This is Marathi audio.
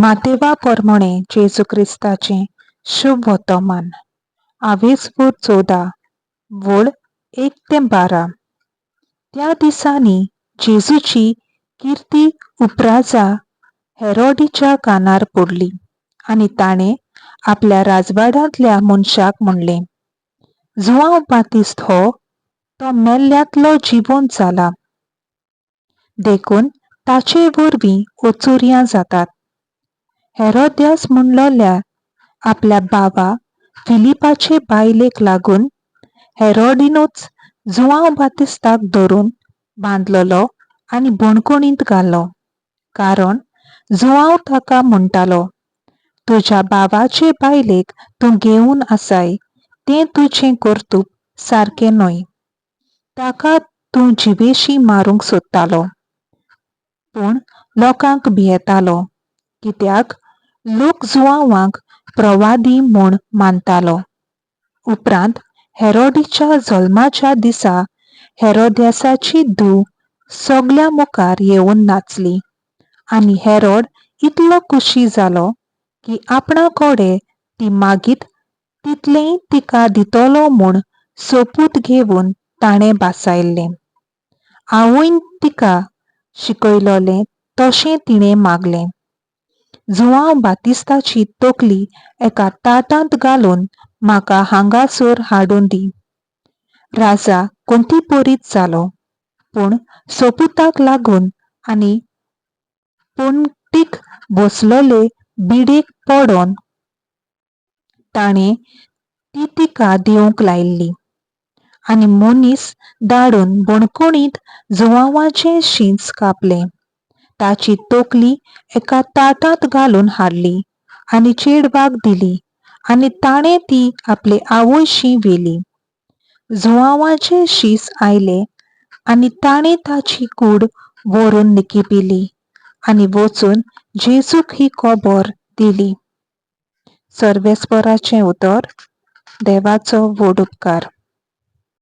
मातेवा परमणे जेजू क्रिस्ताचे शुभ वर्तमान आवेसपूर 14 वोळ 1 ते 12. त्या दिसांनी जेजूची कीर्ती उपराजा हेरोडीच्या कानार पडली आणि ताणे आपल्या राजवाड्यांतल्या मनशाक म्हणले, जुआंव बातिस्त हो तो मेल्ल्यांतलो जिवंत जाला. देखून ताचे वरवीं ओचुऱ्यां जातात. हेरोद्यास म्हणलोल्या आपल्या भावा फिलिपाचे बायलेक लागून हेरोडीनूच जुआंव बातिस्ताक धरून बांदलोलो आनी बणकुणींत घालो. कारण जुआंव ताका म्हणटालो, तुज्या भावाचे बायलेक तूं घेवन आसाय तें तुजें कर्तूब सारकें न्हय. ताका तूं जिवेशी मारूंक सोदतालो. पूण लोकांक भियेतालो, कित्याक लोक जुआंवाक प्रवादी म्हूण मानतालो. उपरांत हेरोडीच्या जल्माच्या दिसा हेरोद्यासाची धूव सगल्या मुखार येवन नाचली आनी हेरोड इतलो खुशी जालो की आपणा कोडे ती मागीत तितलें तिका दितलो म्हूण सोपूत घेवन ताणें भासायल्लें. हांवूय तिका शिकयलोलें तशें तिणें मागलें. जुआंव बातिस्ताची तकली एका ताटांत घालून म्हाका हांगासर हाडून दी. राजा कोंतीपोरीत जालो, पूण सोपुताक लागून आनी पणटीक बसलोले बिडेक पडोन ताणें ती तिका दिवंक लायल्ली. आनी मनीस धाडून बणकुणींत जुआंवाचें शींच कापलें, ताची तकली एका ताटांत घालून हाडली आनी चेडवाक दिली आनी ताणें ती आपले आवयशी व्हेली. जुआंवाचें शीस आयलें आनी ताणें ताची कूड व्हरून निकिपिली आनी वचून जेजूक ही खबर दिली. सर्वेस्पराचें उतर. देवाचो व्हड उपकार.